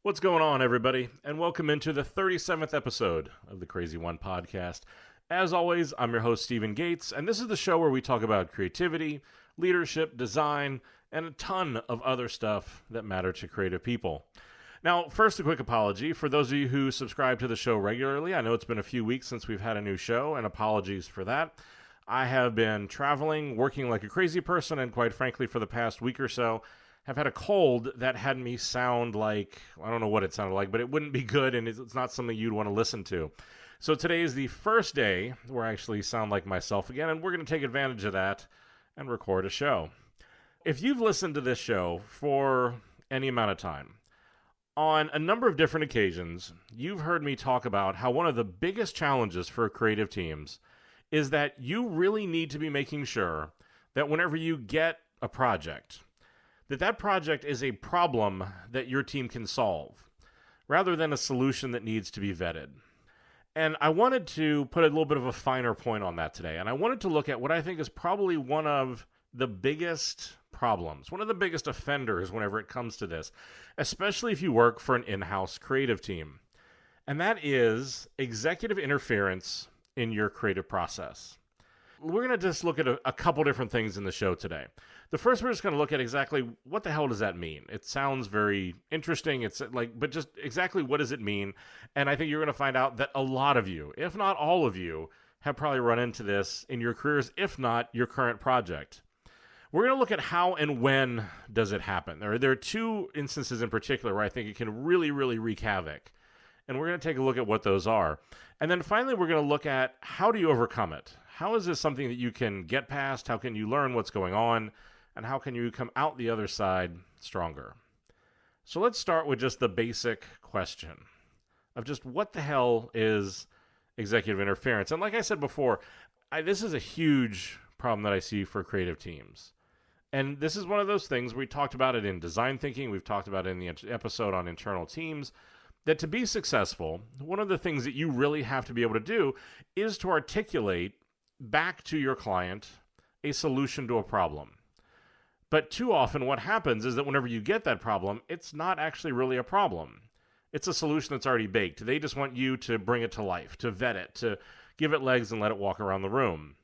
What's going on, everybody? And welcome into the 37th episode of the CRZY podcast. As always, I'm your host, Stephen Gates, and this is the show where we talk about creativity, leadership, design, and a ton of other stuff that matter to creative people. Now, first, a quick apology for those of you who subscribe to the show regularly. I know it's been a few weeks since we've had a new show, and apologies for that. I have been traveling, working like a crazy person, and quite frankly, for the past week or so, have had a cold that had me sound like, I don't know what it sounded like, but it wouldn't be good, and it's not something you'd want to listen to. So today is the first day where I actually sound like myself again, and we're going to take advantage of that and record a show. If you've listened to this show for any amount of time, on a number of different occasions, you've heard me talk about how one of the biggest challenges for creative teams is that you really need to be making sure that whenever you get a project, that project is a problem that your team can solve, rather than a solution that needs to be vetted. And I wanted to put a little bit of a finer point on that today, and I wanted to look at what I think is probably one of the biggest problems, one of the biggest offenders whenever it comes to this, especially if you work for an in-house creative team. And that is executive interference in your creative process. We're going to just look at a couple different things in the show today. The first, we're just going to look at exactly what the hell does that mean. It sounds very interesting. But just exactly what does it mean? And I think you're going to find out that a lot of you, if not all of you, have probably run into this in your careers, if not your current project. We're going to look at how and when does it happen. There are two instances in particular where I think it can really, really wreak havoc. And we're going to take a look at what those are. And then finally, we're going to look at how do you overcome it? How is this something that you can get past? How can you learn what's going on? And how can you come out the other side stronger? So let's start with just the basic question of just what the hell is executive interference? And like I said before, this is a huge problem that I see for creative teams. And this is one of those things, we talked about it in design thinking, we've talked about it in the episode on internal teams, that to be successful, one of the things that you really have to be able to do is to articulate back to your client a solution to a problem. But too often what happens is that whenever you get that problem, it's not actually really a problem. It's a solution that's already baked. They just want you to bring it to life, to vet it, to give it legs and let it walk around the room.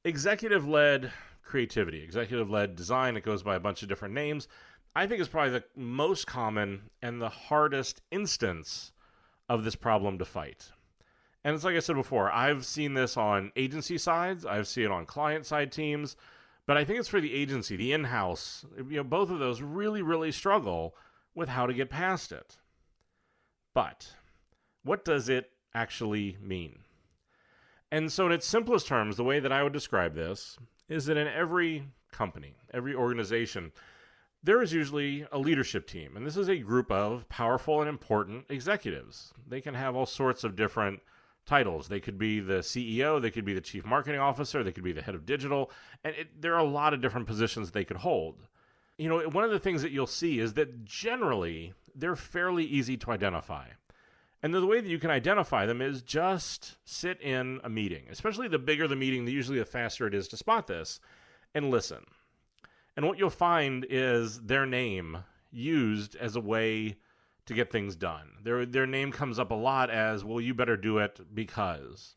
Executive-led creativity, executive-led design, it goes by a bunch of different names, I think is probably the most common and the hardest instance of this problem to fight. And it's like I said before, I've seen this on agency sides, I've seen it on client-side teams, but I think it's for the agency, the in-house, both of those really, really struggle with how to get past it. But what does it actually mean? And so in its simplest terms, the way that I would describe this is that in every company, every organization, there is usually a leadership team. And this is a group of powerful and important executives. They can have all sorts of different titles. They could be the CEO, they could be the chief marketing officer, they could be the head of digital, and there are a lot of different positions they could hold. One of the things that you'll see is that generally they're fairly easy to identify. And the way that you can identify them is just sit in a meeting, especially the bigger the meeting, usually the faster it is to spot this, and listen. And what you'll find is their name used as a way to get things done. Their name comes up a lot as, well, you better do it because.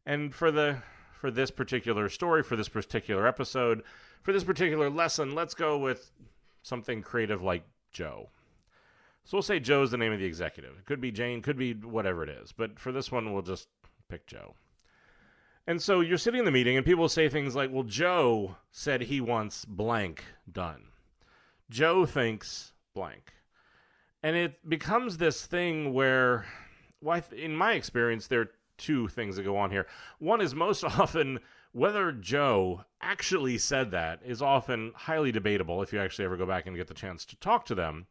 And for this particular story, for this particular episode, for this particular lesson, let's go with something creative like Joe. So we'll say Joe's the name of the executive. It could be Jane, could be whatever it is. But for this one, we'll just pick Joe. And so you're sitting in the meeting and people will say things like, well, Joe said he wants blank done. Joe thinks blank. And it becomes this thing where, in my experience, there are two things that go on here. One is most often whether Joe actually said that is often highly debatable if you actually ever go back and get the chance to talk to them.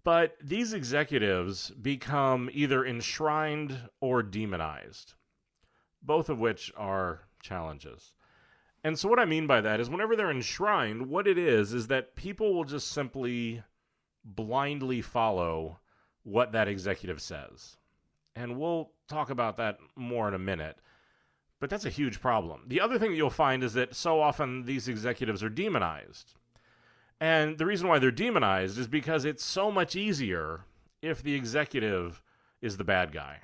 But these executives become either enshrined or demonized, both of which are challenges. And so what I mean by that is whenever they're enshrined, what it is that people will just simply blindly follow what that executive says. And we'll talk about that more in a minute. But that's a huge problem. The other thing that you'll find is that so often these executives are demonized. And the reason why they're demonized is because it's so much easier if the executive is the bad guy.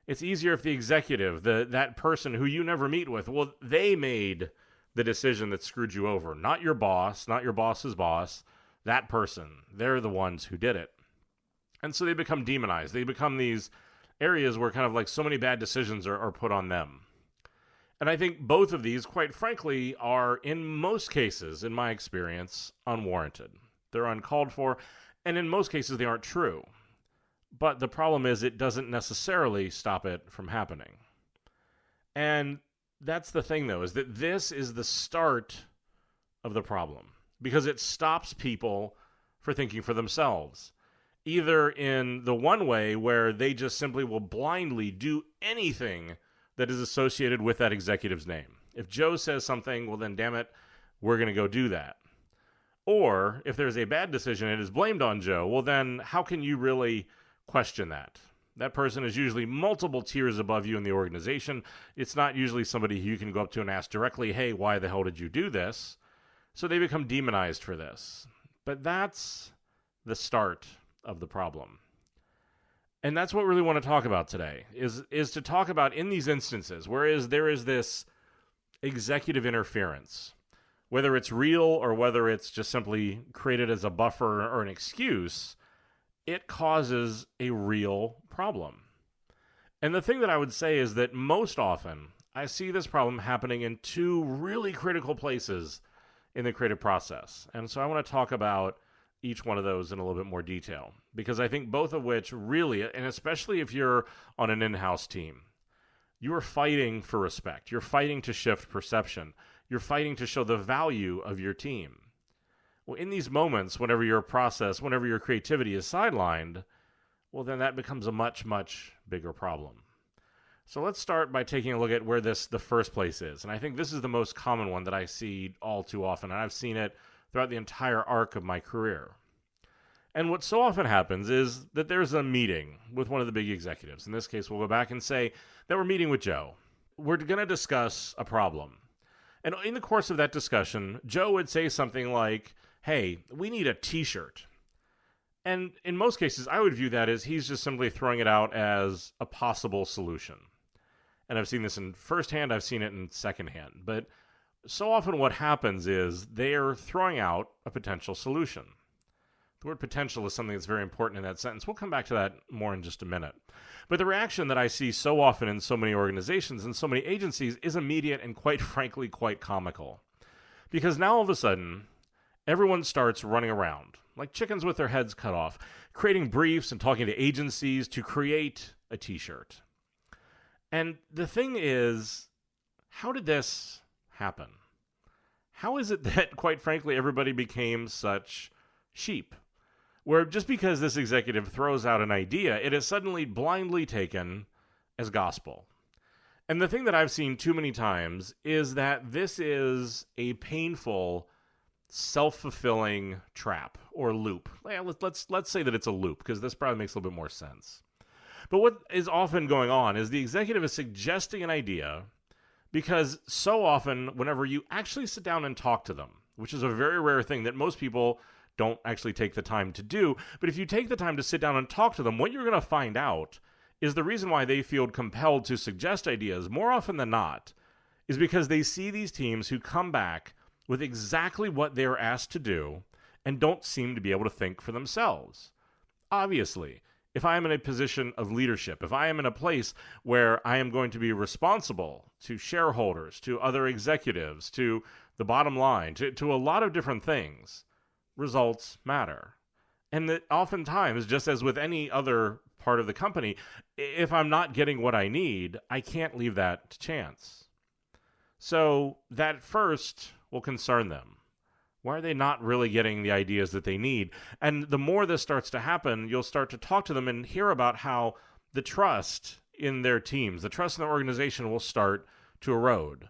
It's easier if the executive, that person who you never meet with, well, they made the decision that screwed you over. Not your boss, not your boss's boss, that person. They're the ones who did it. And so they become demonized. They become these areas where kind of like so many bad decisions are put on them. And I think both of these, quite frankly, are in most cases, in my experience, unwarranted. They're uncalled for, and in most cases they aren't true. But the problem is it doesn't necessarily stop it from happening. And that's the thing, though, is that this is the start of the problem. Because it stops people for thinking for themselves. Either in the one way where they just simply will blindly do anything that is associated with that executive's name. If Joe says something, well then damn it, we're going to go do that. Or if there's a bad decision and it is blamed on Joe, well then how can you really question that? That person is usually multiple tiers above you in the organization. It's not usually somebody who you can go up to and ask directly, hey, why the hell did you do this? So they become demonized for this. But that's the start of the problem. And that's what we really want to talk about today, is to talk about in these instances, whereas there is this executive interference, whether it's real or whether it's just simply created as a buffer or an excuse, it causes a real problem. And the thing that I would say is that most often I see this problem happening in two really critical places in the creative process. And so I want to talk about each one of those in a little bit more detail, because I think both of which really, and especially if you're on an in-house team, you are fighting for respect. You're fighting to shift perception. You're fighting to show the value of your team. Well, in these moments, whenever your process, whenever your creativity is sidelined, well, then that becomes a much, much bigger problem. So let's start by taking a look at where the first place is. And I think this is the most common one that I see all too often, and I've seen it throughout the entire arc of my career. And what so often happens is that there's a meeting with one of the big executives. In this case, we'll go back and say that we're meeting with Joe. We're going to discuss a problem. And in the course of that discussion, Joe would say something like, hey, we need a t-shirt. And in most cases, I would view that as he's just simply throwing it out as a possible solution. And I've seen this in firsthand, I've seen it in secondhand. But so often what happens is they're throwing out a potential solution. The word potential is something that's very important in that sentence. We'll come back to that more in just a minute. But the reaction that I see so often in so many organizations and so many agencies is immediate and quite frankly quite comical. Because now all of a sudden, everyone starts running around, like chickens with their heads cut off, creating briefs and talking to agencies to create a t-shirt. And the thing is, how did this happen? How is it that, quite frankly, everybody became such sheep? Where just because this executive throws out an idea, it is suddenly blindly taken as gospel. And the thing that I've seen too many times is that this is a painful, self-fulfilling trap or loop. Let's say that it's a loop, because this probably makes a little bit more sense. But what is often going on is the executive is suggesting an idea because so often, whenever you actually sit down and talk to them, which is a very rare thing that most people don't actually take the time to do, but if you take the time to sit down and talk to them, what you're going to find out is the reason why they feel compelled to suggest ideas, more often than not, is because they see these teams who come back with exactly what they're asked to do and don't seem to be able to think for themselves. Obviously, if I am in a position of leadership, if I am in a place where I am going to be responsible to shareholders, to other executives, to the bottom line, to a lot of different things, results matter. And that oftentimes, just as with any other part of the company, if I'm not getting what I need, I can't leave that to chance. So that first will concern them. Why are they not really getting the ideas that they need? And the more this starts to happen, you'll start to talk to them and hear about how the trust in their teams, the trust in their organization will start to erode.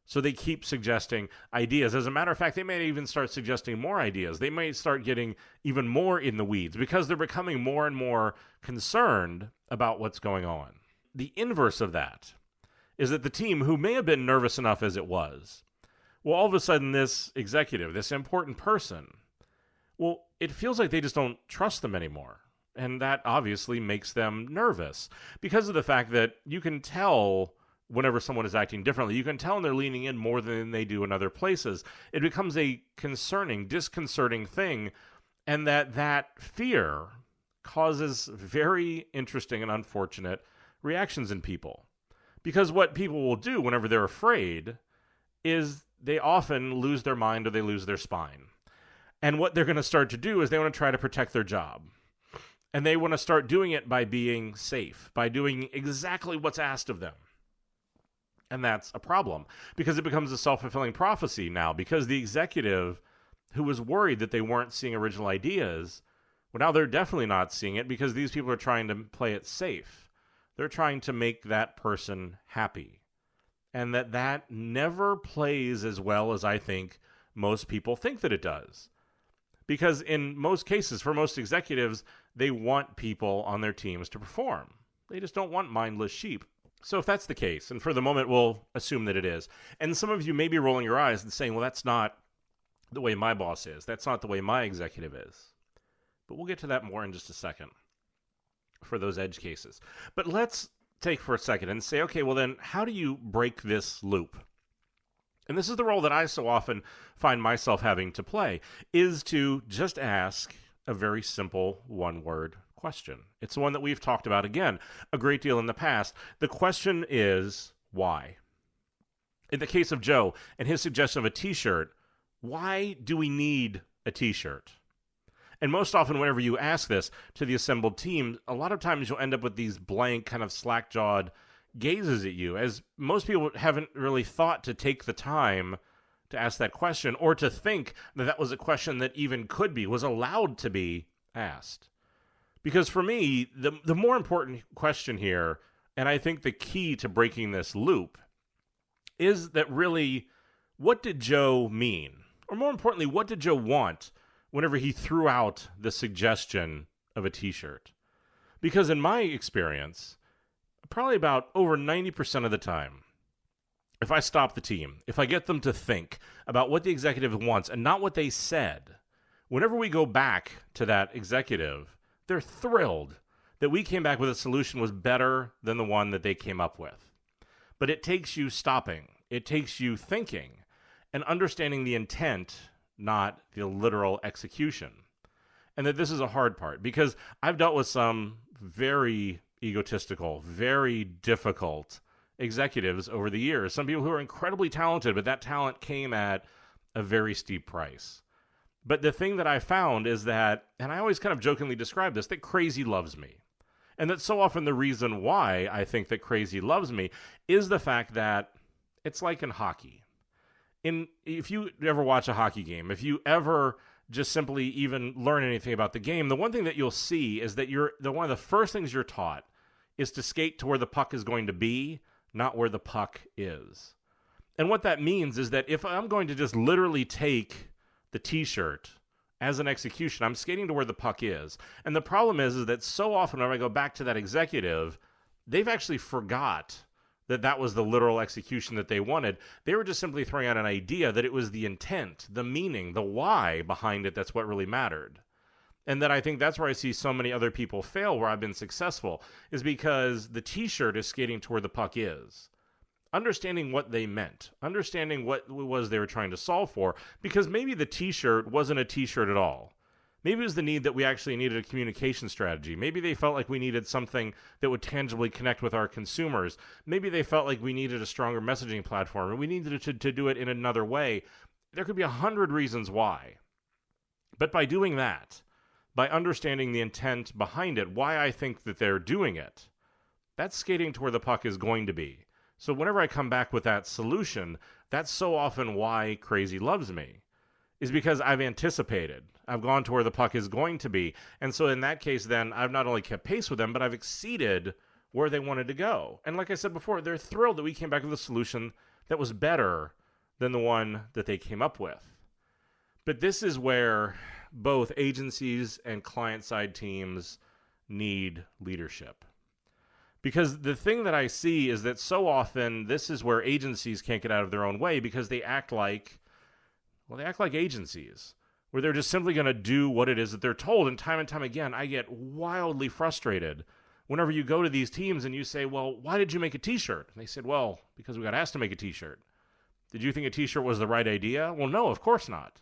So they keep suggesting ideas. As a matter of fact, they may even start suggesting more ideas. They may start getting even more in the weeds because they're becoming more and more concerned about what's going on. The inverse of that is that the team, who may have been nervous enough as it was, well, all of a sudden this executive, this important person, Well, it feels like they just don't trust them anymore. And that obviously makes them nervous because of the fact that you can tell whenever someone is acting differently. You can tell when they're leaning in more than they do in other places. It becomes a disconcerting thing, and that fear causes very interesting and unfortunate reactions in people. Because what people will do whenever they're afraid is they often lose their mind or they lose their spine. And what they're going to start to do is they want to try to protect their job. And they want to start doing it by being safe, by doing exactly what's asked of them. And that's a problem because it becomes a self-fulfilling prophecy now, because the executive who was worried that they weren't seeing original ideas, well, now they're definitely not seeing it because these people are trying to play it safe. They're trying to make that person happy. And that never plays as well as I think most people think that it does. Because in most cases, for most executives, they want people on their teams to perform. They just don't want mindless sheep. So if that's the case, and for the moment we'll assume that it is, and some of you may be rolling your eyes and saying, well, that's not the way my boss is. That's not the way my executive is. But we'll get to that more in just a second for those edge cases. But let's take for a second and say, okay, well then, how do you break this loop? And this is the role that I so often find myself having to play, is to just ask a very simple one-word question. It's the one that we've talked about, again, a great deal in the past. The question is, why? In the case of Joe and his suggestion of a t-shirt, why do we need a t-shirt? And most often whenever you ask this to the assembled team, a lot of times you'll end up with these blank, kind of slack-jawed gazes at you, as most people haven't really thought to take the time to ask that question, or to think that that was a question that even was allowed to be asked. Because for me, the more important question here, and I think the key to breaking this loop, is that really, what did Joe mean? Or more importantly, what did Joe want whenever he threw out the suggestion of a t-shirt? Because in my experience, probably about over 90% of the time, if I stop the team, if I get them to think about what the executive wants and not what they said, whenever we go back to that executive, they're thrilled that we came back with a solution was better than the one that they came up with. But it takes you stopping. It takes you thinking and understanding the intent, not the literal execution. And that this is a hard part, because I've dealt with some very egotistical, very difficult executives over the years. Some people who are incredibly talented, but that talent came at a very steep price. But the thing that I found is that, and I always kind of jokingly describe this, that CRZY loves me. And that's so often the reason why I think that CRZY loves me is the fact that it's like in hockey. If you ever watch a hockey game, if you ever just simply even learn anything about the game, the one thing that you'll see is that one of the first things you're taught is to skate to where the puck is going to be, not where the puck is. And what that means is that if I'm going to just literally take the t-shirt as an execution, I'm skating to where the puck is. And the problem is that so often when I go back to that executive, they've actually forgot that was the literal execution that they wanted. They were just simply throwing out an idea that it was the intent, the meaning, the why behind it that's what really mattered. And that I think that's where I see so many other people fail where I've been successful, is because the t-shirt is skating to where the puck is. Understanding what they meant, understanding what it was they were trying to solve for, because maybe the t-shirt wasn't a t-shirt at all. Maybe it was the need that we actually needed a communication strategy. Maybe they felt like we needed something that would tangibly connect with our consumers. Maybe they felt like we needed a stronger messaging platform, and we needed to do it in another way. There could be 100 reasons why. But by doing that, by understanding the intent behind it, why I think that they're doing it, that's skating to where the puck is going to be. So whenever I come back with that solution, that's so often why CRZY loves me, is because I've anticipated. I've gone to where the puck is going to be. And so in that case, then, I've not only kept pace with them, but I've exceeded where they wanted to go. And like I said before, they're thrilled that we came back with a solution that was better than the one that they came up with. But this is where both agencies and client-side teams need leadership. Because the thing that I see is that so often this is where agencies can't get out of their own way because they act like agencies. where they're just simply going to do what it is that they're told. And time again, I get wildly frustrated whenever you go to these teams and you say, well, why did you make a t-shirt? And they said, well, because we got asked to make a t-shirt. Did you think a t-shirt was the right idea? Well, no, of course not.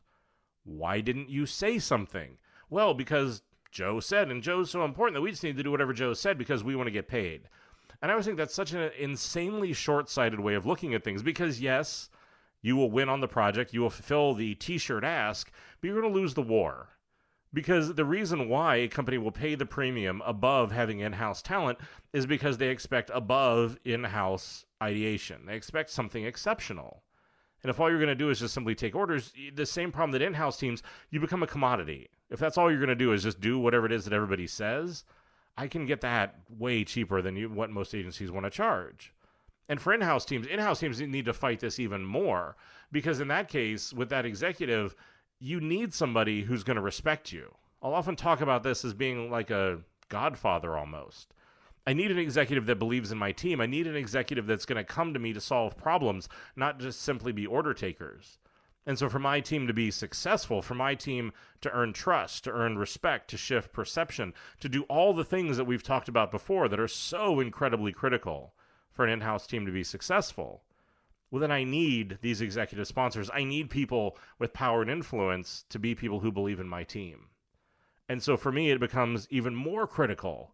Why didn't you say something? Well, because Joe said, and Joe's so important that we just need to do whatever Joe said because we want to get paid. And I always think that's such an insanely short-sighted way of looking at things because, yes, you will win on the project, you will fulfill the t-shirt ask, but you're going to lose the war. Because the reason why a company will pay the premium above having in-house talent is because they expect above in-house ideation. They expect something exceptional. And if all you're going to do is just simply take orders, the same problem that in-house teams, you become a commodity. If that's all you're going to do is just do whatever it is that everybody says, I can get that way cheaper than what most agencies want to charge. And for in-house teams need to fight this even more because in that case, with that executive, you need somebody who's going to respect you. I'll often talk about this as being like a godfather almost. I need an executive that believes in my team. I need an executive that's going to come to me to solve problems, not just simply be order takers. And so for my team to be successful, for my team to earn trust, to earn respect, to shift perception, to do all the things that we've talked about before that are so incredibly critical for an in-house team to be successful, well, then I need these executive sponsors. I need people with power and influence to be people who believe in my team. And so for me, it becomes even more critical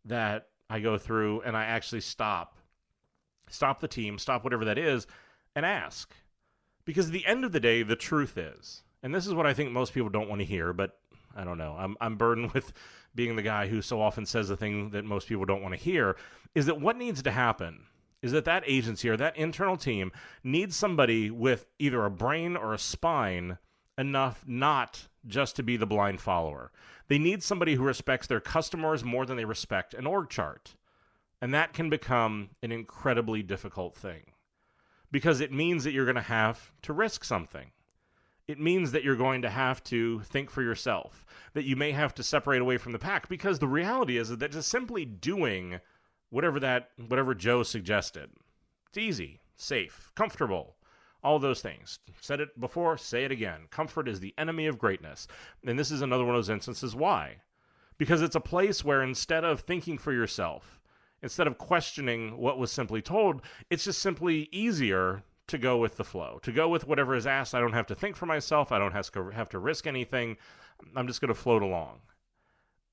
that I go through and I actually stop the team, stop whatever that is, and ask. Because at the end of the day, the truth is, and this is what I think most people don't want to hear, but I don't know, I'm burdened with being the guy who so often says the thing that most people don't want to hear, is that what needs to happen is that agency or that internal team needs somebody with either a brain or a spine enough not just to be the blind follower. They need somebody who respects their customers more than they respect an org chart. And that can become an incredibly difficult thing because it means that you're going to have to risk something. It means that you're going to have to think for yourself, that you may have to separate away from the pack because the reality is that just simply doing whatever Joe suggested, it's easy, safe, comfortable, all those things. Said it before, say it again. Comfort is the enemy of greatness. And this is another one of those instances. Why? Because it's a place where instead of thinking for yourself, instead of questioning what was simply told, it's just simply easier to go with the flow, to go with whatever is asked. I don't have to think for myself. I don't have to risk anything. I'm just going to float along.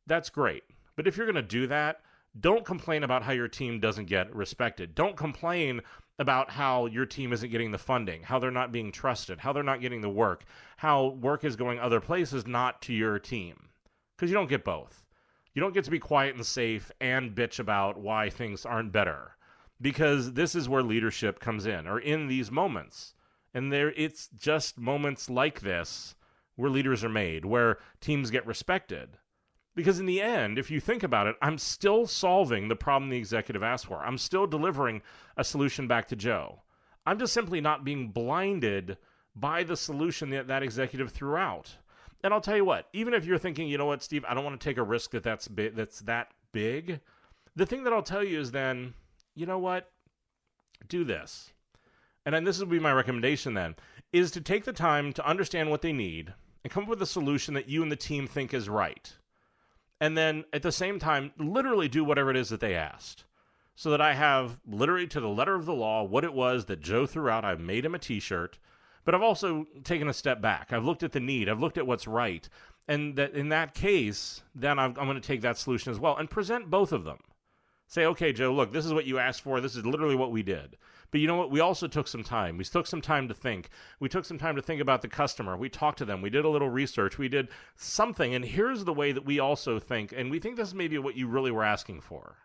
That's great. But if you're going to do that, don't complain about how your team doesn't get respected. Don't complain about how your team isn't getting the funding, how they're not being trusted, how they're not getting the work, how work is going other places, not to your team. Because you don't get both. You don't get to be quiet and safe and bitch about why things aren't better. Because this is where leadership comes in, or in these moments. And it's just moments like this where leaders are made, where teams get respected. Because in the end, if you think about it, I'm still solving the problem the executive asked for. I'm still delivering a solution back to Joe. I'm just simply not being blinded by the solution that executive threw out. And I'll tell you what, even if you're thinking, you know what, Steve, I don't want to take a risk that's that big, the thing that I'll tell you is then, you know what, do this. And then this would be my recommendation then, is to take the time to understand what they need and come up with a solution that you and the team think is right. And then at the same time, literally do whatever it is that they asked. So that I have literally to the letter of the law what it was that Joe threw out. I've made him a t-shirt, but I've also taken a step back. I've looked at the need. I've looked at what's right. And that in that case, then I'm going to take that solution as well and present both of them. Say, okay, Joe, look, this is what you asked for. This is literally what we did. But you know what? We also took some time. We took some time to think. We took some time to think about the customer. We talked to them. We did a little research. We did something. And here's the way that we also think. And we think this is maybe what you really were asking for.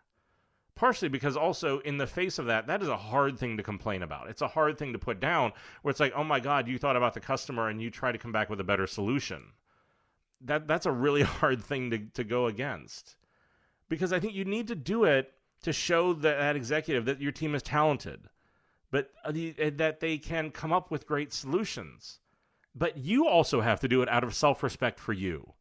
Partially because also in the face of that is a hard thing to complain about. It's a hard thing to put down where it's like, oh my God, you thought about the customer and you try to come back with a better solution. That's a really hard thing to go against. Because I think you need to do it to show that executive that your team is talented, but that they can come up with great solutions. But you also have to do it out of self-respect for you.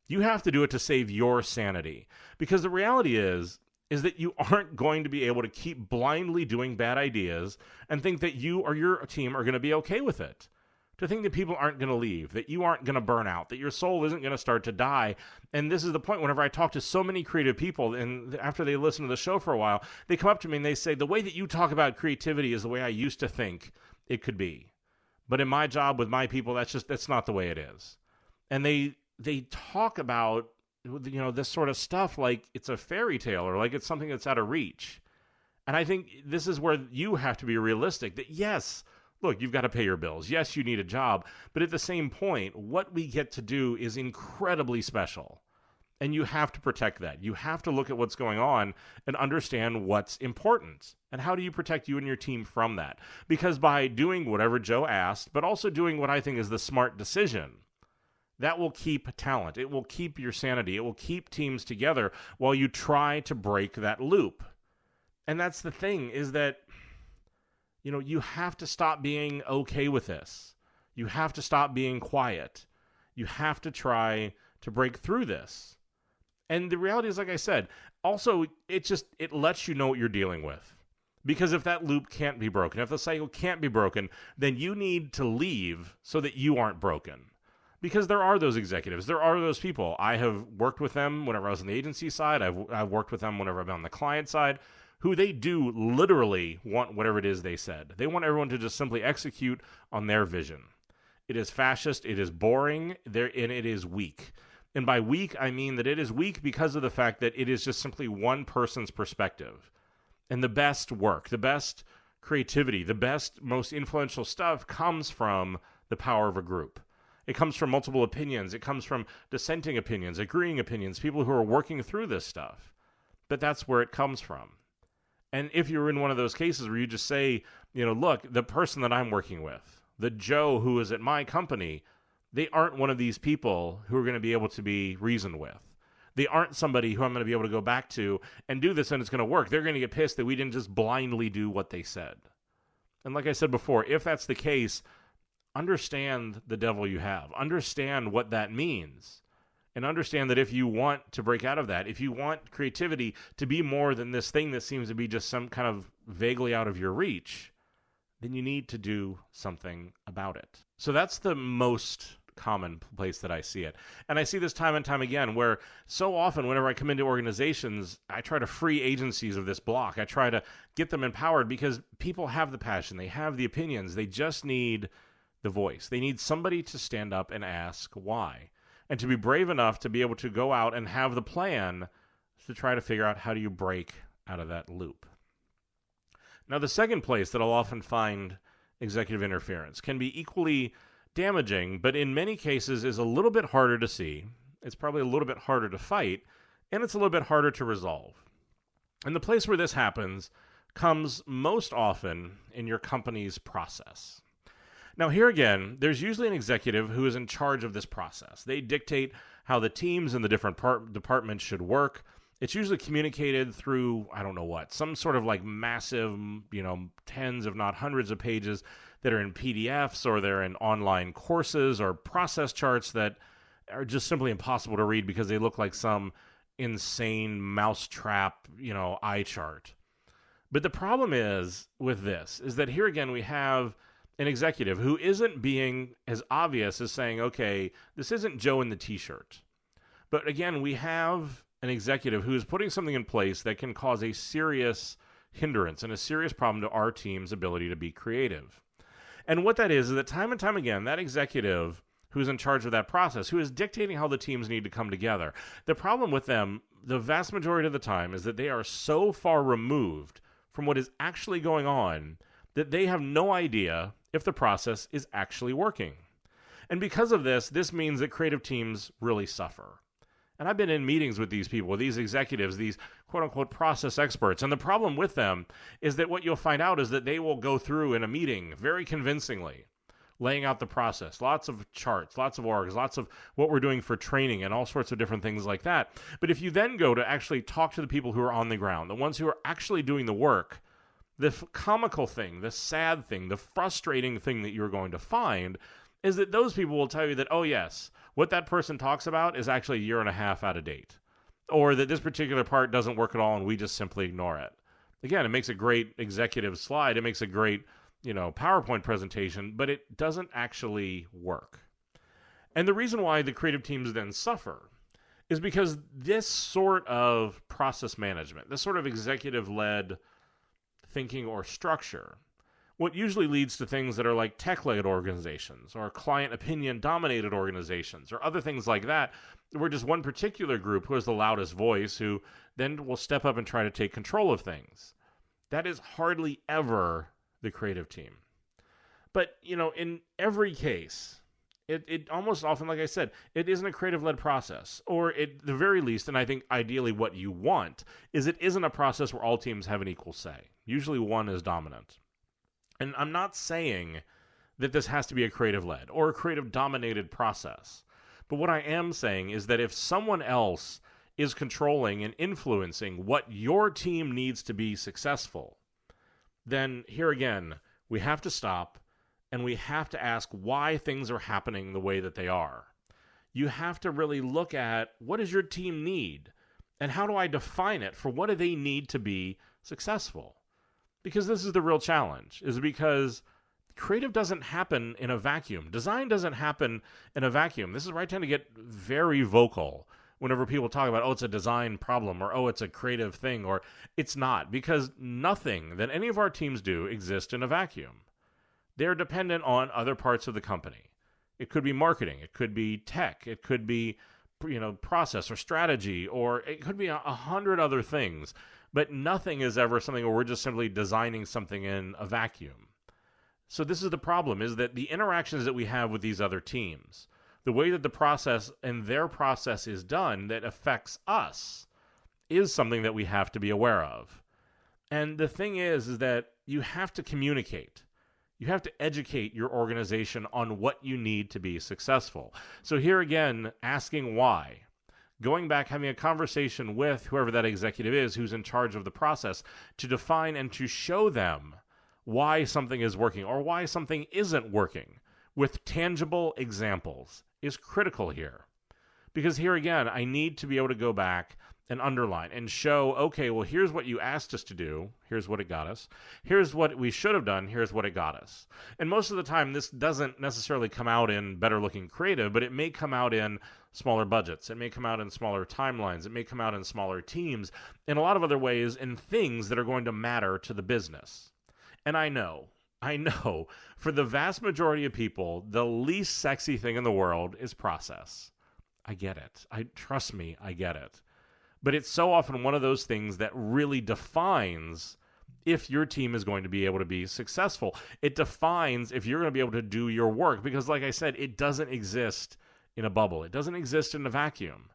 You have to do it to save your sanity. Because the reality is that you aren't going to be able to keep blindly doing bad ideas and think that you or your team are going to be okay with it. to think that people aren't going to leave, that you aren't going to burn out, that your soul isn't going to start to die. And this is the point whenever I talk to so many creative people, and after they listen to the show for a while, they come up to me and they say, the way that you talk about creativity is the way I used to think it could be. But in my job with my people, that's not the way it is. And they talk about, this sort of stuff like it's a fairy tale or like it's something that's out of reach. And I think this is where you have to be realistic that yes, look, you've got to pay your bills. Yes, you need a job. But at the same point, what we get to do is incredibly special. And you have to protect that. You have to look at what's going on and understand what's important. And how do you protect you and your team from that? Because by doing whatever Joe asked, but also doing what I think is the smart decision, that will keep talent. It will keep your sanity. It will keep teams together while you try to break that loop. And that's the thing, is that you have to stop being okay with this. You have to stop being quiet. You have to try to break through this. And the reality is, like I said, also, it lets you know what you're dealing with. Because if that loop can't be broken, if the cycle can't be broken, then you need to leave so that you aren't broken. Because there are those executives. There are those people. I have worked with them whenever I was on the agency side. I've worked with them whenever I've been on the client side, who they do literally want whatever it is they said. They want everyone to just simply execute on their vision. It is fascist, it is boring, and it is weak. And by weak, I mean that it is weak because of the fact that it is just simply one person's perspective. And the best work, the best creativity, the best, most influential stuff comes from the power of a group. It comes from multiple opinions. It comes from dissenting opinions, agreeing opinions, people who are working through this stuff. But that's where it comes from. And if you're in one of those cases where you just say, look, the person that I'm working with, the Joe who is at my company, they aren't one of these people who are going to be able to be reasoned with. They aren't somebody who I'm going to be able to go back to and do this and it's going to work. They're going to get pissed that we didn't just blindly do what they said. And like I said before, if that's the case, understand the devil you have. Understand what that means. And understand that if you want to break out of that, if you want creativity to be more than this thing that seems to be just some kind of vaguely out of your reach, then you need to do something about it. So that's the most common place that I see it. And I see this time and time again where so often whenever I come into organizations, I try to free agencies of this block. I try to get them empowered because people have the passion. They have the opinions. They just need the voice. They need somebody to stand up and ask why. And to be brave enough to be able to go out and have the plan to try to figure out how do you break out of that loop. Now, the second place that I'll often find executive interference can be equally damaging, but in many cases is a little bit harder to see. It's probably a little bit harder to fight, and it's a little bit harder to resolve. And the place where this happens comes most often in your company's process. Now, here again, there's usually an executive who is in charge of this process. They dictate how the teams and the different departments should work. It's usually communicated through, some sort of like massive, tens if not hundreds of pages that are in PDFs or they're in online courses or process charts that are just simply impossible to read because they look like some insane mousetrap, eye chart. But the problem is with this is that here again we have an executive who isn't being as obvious as saying, okay, this isn't Joe in the t-shirt. But again, we have an executive who is putting something in place that can cause a serious hindrance and a serious problem to our team's ability to be creative. And what that is that time and time again, that executive who's in charge of that process, who is dictating how the teams need to come together, the problem with them, the vast majority of the time, is that they are so far removed from what is actually going on that they have no idea if the process is actually working. And because of this means that creative teams really suffer. And I've been in meetings with these people, these executives, these quote-unquote process experts, and the problem with them is that what you'll find out is that they will go through in a meeting very convincingly, laying out the process, lots of charts, lots of orgs, lots of what we're doing for training and all sorts of different things like that. But if you then go to actually talk to the people who are on the ground, the ones who are actually doing the work, the comical thing, the sad thing, the frustrating thing that you're going to find is that those people will tell you that, oh yes, what that person talks about is actually a year and a half out of date. Or that this particular part doesn't work at all and we just simply ignore it. Again, it makes a great executive slide. It makes a great PowerPoint presentation, but it doesn't actually work. And the reason why the creative teams then suffer is because this sort of process management, this sort of executive-led thinking or structure, what usually leads to things that are like tech-led organizations or client opinion-dominated organizations or other things like that, where just one particular group who has the loudest voice who then will step up and try to take control of things. That is hardly ever the creative team. But, in every case, it almost often, like I said, it isn't a creative-led process. Or at the very least, and I think ideally what you want, is it isn't a process where all teams have an equal say. Usually one is dominant. And I'm not saying that this has to be a creative-led or a creative-dominated process. But what I am saying is that if someone else is controlling and influencing what your team needs to be successful, then here again, we have to stop and we have to ask why things are happening the way that they are. You have to really look at what does your team need and how do I define it for what do they need to be successful? Because this is the real challenge, is because creative doesn't happen in a vacuum. Design doesn't happen in a vacuum. This is where I tend to get very vocal whenever people talk about, it's a design problem, or, it's a creative thing, or it's not, because nothing that any of our teams do exists in a vacuum. They're dependent on other parts of the company. It could be marketing, it could be tech, it could be, process or strategy, or it could be 100 other things, but nothing is ever something where we're just simply designing something in a vacuum. So this is the problem, is that the interactions that we have with these other teams, the way that the process and their process is done that affects us, is something that we have to be aware of. And the thing is that you have to communicate. You have to educate your organization on what you need to be successful. So here again, asking why. Going back, having a conversation with whoever that executive is who's in charge of the process to define and to show them why something is working or why something isn't working with tangible examples is critical here. Because here again, I need to be able to go back and underline and show, okay, well, here's what you asked us to do. Here's what it got us. Here's what we should have done. Here's what it got us. And most of the time, this doesn't necessarily come out in better looking creative, but it may come out in smaller budgets. It may come out in smaller timelines. It may come out in smaller teams, in a lot of other ways, in things that are going to matter to the business. And I know, for the vast majority of people, the least sexy thing in the world is process. I get it. Trust me, I get it. But it's so often one of those things that really defines if your team is going to be able to be successful. It defines if you're going to be able to do your work. Because like I said, it doesn't exist in a bubble. It doesn't exist in a vacuum.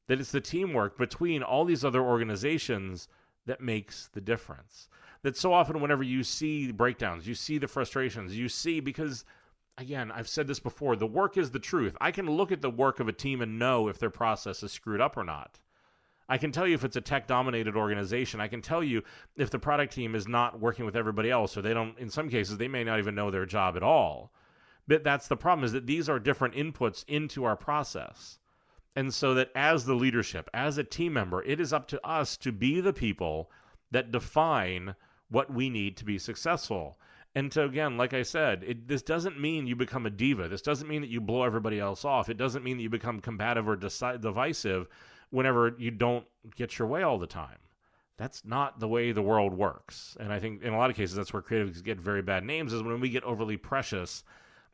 That it's the teamwork between all these other organizations that makes the difference. That so often whenever you see breakdowns, you see the frustrations, you see, because again, I've said this before, the work is the truth. I can look at the work of a team and know if their process is screwed up or not. I can tell you if it's a tech-dominated organization. I can tell you if the product team is not working with everybody else, or they don't, in some cases, they may not even know their job at all. But that's the problem, is that these are different inputs into our process. And so that as the leadership, as a team member, it is up to us to be the people that define what we need to be successful. And to, again, like I said, this doesn't mean you become a diva. This doesn't mean that you blow everybody else off. It doesn't mean that you become combative or divisive whenever you don't get your way all the time. That's not the way the world works. And I think in a lot of cases, that's where creatives get very bad names, is when we get overly precious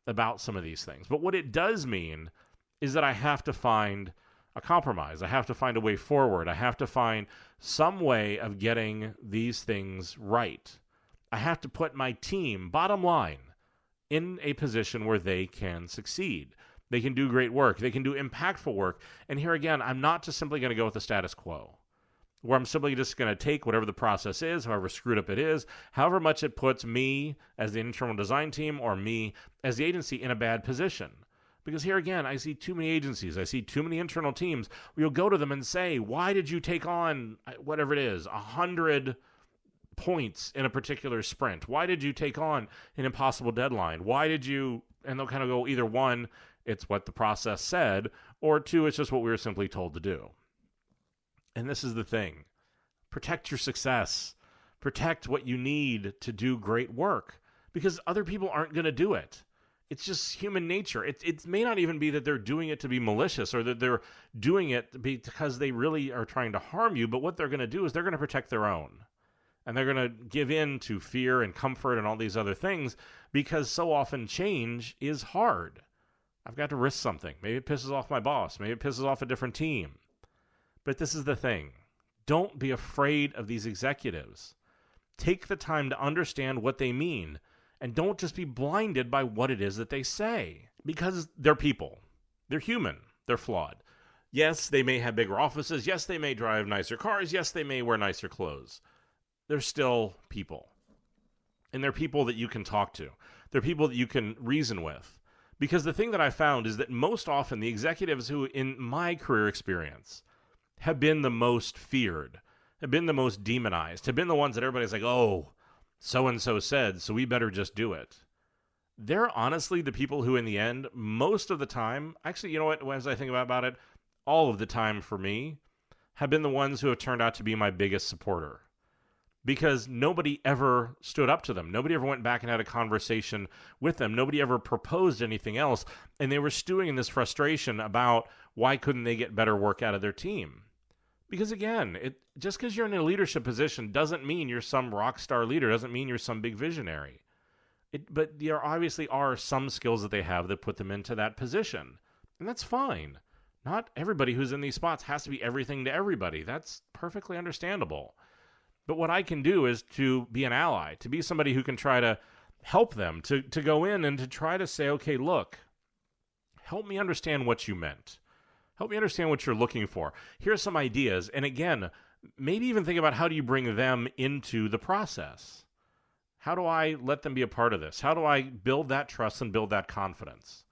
about some of these things. But what it does mean is that I have to find a compromise. I have to find a way forward. I have to find some way of getting these things right. I have to put my team, bottom line, in a position where they can succeed. They can do great work. They can do impactful work. And here again, I'm not just simply going to go with the status quo, where I'm simply just going to take whatever the process is, however screwed up it is, however much it puts me as the internal design team or me as the agency in a bad position. Because here again, I see too many agencies. I see too many internal teams where you'll go to them and say, why did you take on whatever it is, 100 points in a particular sprint? Why did you take on an impossible deadline? Why did you, and they'll kind of go either one, it's what the process said, or two, it's just what we were simply told to do. And this is the thing. Protect your success. Protect what you need to do great work. because other people aren't going to do it. It's just human nature. It may not even be that they're doing it to be malicious or that they're doing it because they really are trying to harm you, but what they're going to do is they're going to protect their own. And they're going to give in to fear and comfort and all these other things because so often change is hard. I've got to risk something. Maybe it pisses off my boss. Maybe it pisses off a different team. But this is the thing. Don't be afraid of these executives. Take the time to understand what they mean. And don't just be blinded by what it is that they say. Because they're people. They're human. They're flawed. Yes, they may have bigger offices. Yes, they may drive nicer cars. Yes, they may wear nicer clothes. They're still people. And they're people that you can talk to. They're people that you can reason with. Because the thing that I found is that most often the executives who, in my career experience, have been the most feared, have been the most demonized, have been the ones that everybody's like, oh, so-and-so said, so we better just do it. They're honestly the people who, in the end, most of the time, actually, you know what, as I think about it, all of the time for me, have been the ones who have turned out to be my biggest supporter. Because nobody ever stood up to them. Nobody ever went back and had a conversation with them. Nobody ever proposed anything else. And they were stewing in this frustration about why couldn't they get better work out of their team. Because again, just because you're in a leadership position doesn't mean you're some rock star leader, doesn't mean you're some big visionary. But there obviously are some skills that they have that put them into that position. And that's fine. Not everybody who's in these spots has to be everything to everybody. That's perfectly understandable. But what I can do is to be an ally, to be somebody who can try to help them, to go in and to try to say, okay, look, help me understand what you meant. Help me understand what you're looking for. Here's some ideas. And again, maybe even think about how do you bring them into the process? How do I let them be a part of this? How do I build that trust and build that confidence?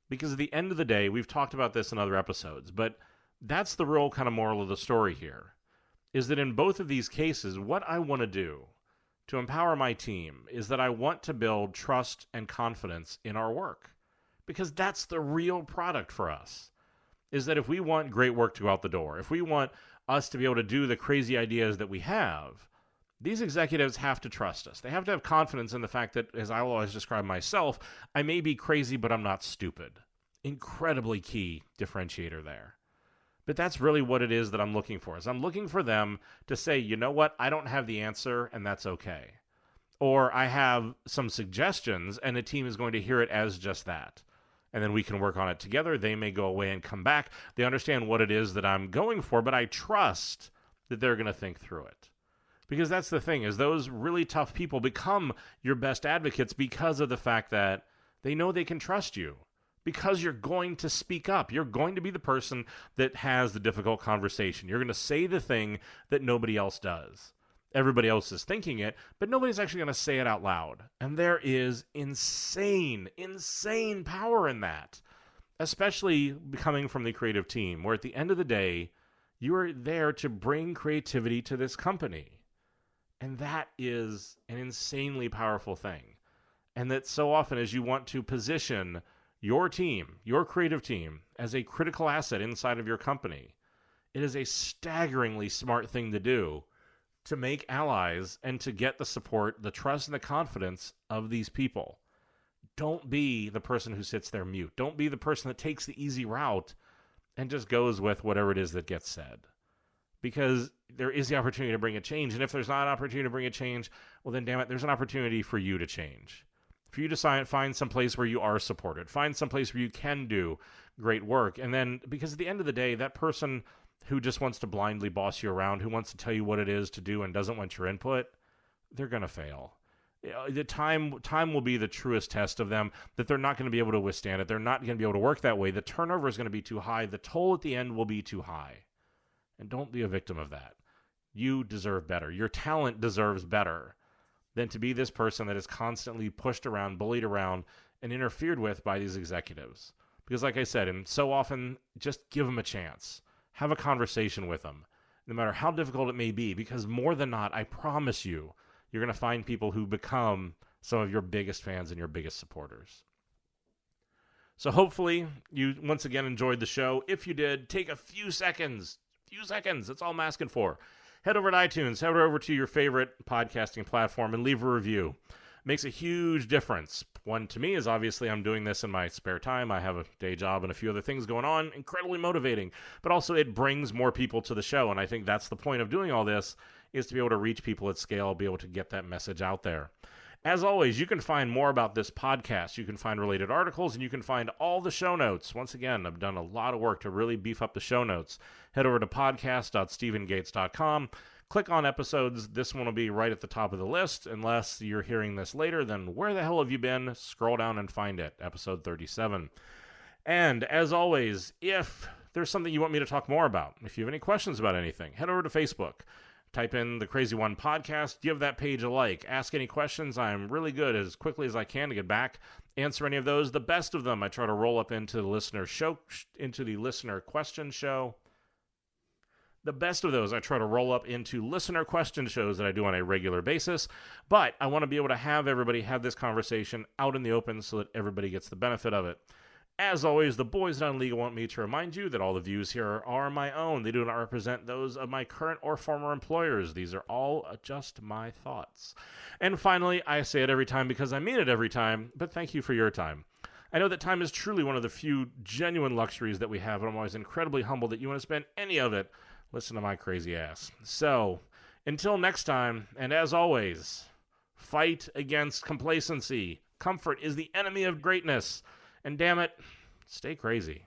Because at the end of the day, we've talked about this in other episodes, but that's the real kind of moral of the story here, is that in both of these cases, what I want to do to empower my team is that I want to build trust and confidence in our work. Because that's the real product for us. Is that if we want great work to go out the door, if we want us to be able to do the crazy ideas that we have, these executives have to trust us. They have to have confidence in the fact that, as I will always describe myself, I may be crazy, but I'm not stupid. Incredibly key differentiator there. But that's really what it is that I'm looking for, is I'm looking for them to say, you know what, I don't have the answer, and that's okay. Or I have some suggestions, and the team is going to hear it as just that. And then we can work on it together. They may go away and come back. They understand what it is that I'm going for, but I trust that they're going to think through it. Because that's the thing, is those really tough people become your best advocates because of the fact that they know they can trust you. Because you're going to speak up. You're going to be the person that has the difficult conversation. You're going to say the thing that nobody else does. Everybody else is thinking it, but nobody's actually going to say it out loud. And there is insane power in that. Especially coming from the creative team, where at the end of the day, you are there to bring creativity to this company. And that is an insanely powerful thing. And that so often as you want to position your team, your creative team, as a critical asset inside of your company, it is a staggeringly smart thing to do to make allies and to get the support, the trust, and the confidence of these people. Don't be the person who sits there mute. Don't be the person that takes the easy route and just goes with whatever it is that gets said. Because there is the opportunity to bring a change. And if there's not an opportunity to bring a change, well then damn it, there's an opportunity for you to change. For you to find some place where you are supported. Find some place where you can do great work. And then, because at the end of the day, that person who just wants to blindly boss you around, who wants to tell you what it is to do and doesn't want your input, they're going to fail. The time will be the truest test of them, that they're not going to be able to withstand it. They're not going to be able to work that way. The turnover is going to be too high. The toll at the end will be too high. And don't be a victim of that. You deserve better. Your talent deserves better than to be this person that is constantly pushed around, bullied around, and interfered with by these executives. Because like I said, and so often, just give them a chance. Have a conversation with them, no matter how difficult it may be, because more than not, I promise you, you're going to find people who become some of your biggest fans and your biggest supporters. So hopefully you once again enjoyed the show. If you did, take a few seconds, that's all I'm asking for. Head over to iTunes, head over to your favorite podcasting platform and leave a review. makes a huge difference. One, to me, is obviously I'm doing this in my spare time. I have a day job and a few other things going on, incredibly motivating, but also it brings more people to the show, and I think that's the point of doing all this, is to be able to reach people at scale, be able to get that message out there. As always, you can find more about this podcast. You can find related articles, and you can find all the show notes. Once again, I've done a lot of work to really beef up the show notes. Head over to podcast.stephengates.com. Click on episodes. This one will be right at the top of the list. Unless you're hearing this later, then where the hell have you been? Scroll down and find it. Episode 37. And as always, if there's something you want me to talk more about, if you have any questions about anything, head over to Facebook. Type in the Crazy One Podcast, give that page a like, ask any questions. I'm really good as quickly as I can to get back, answer any of those. The best of them I try to roll up into the listener question show. The best of those I try to roll up into listener question shows that I do on a regular basis, but I want to be able to have everybody have this conversation out in the open so that everybody gets the benefit of it. As always, the boys down legal want me to remind you that all the views here are my own. They do not represent those of my current or former employers. These are all just my thoughts. And finally, I say it every time because I mean it every time, but thank you for your time. I know that time is truly one of the few genuine luxuries that we have, and I'm always incredibly humbled that you want to spend any of it listening to my crazy ass. So, until next time, and as always, fight against complacency. Comfort is the enemy of greatness. And damn it, stay crazy.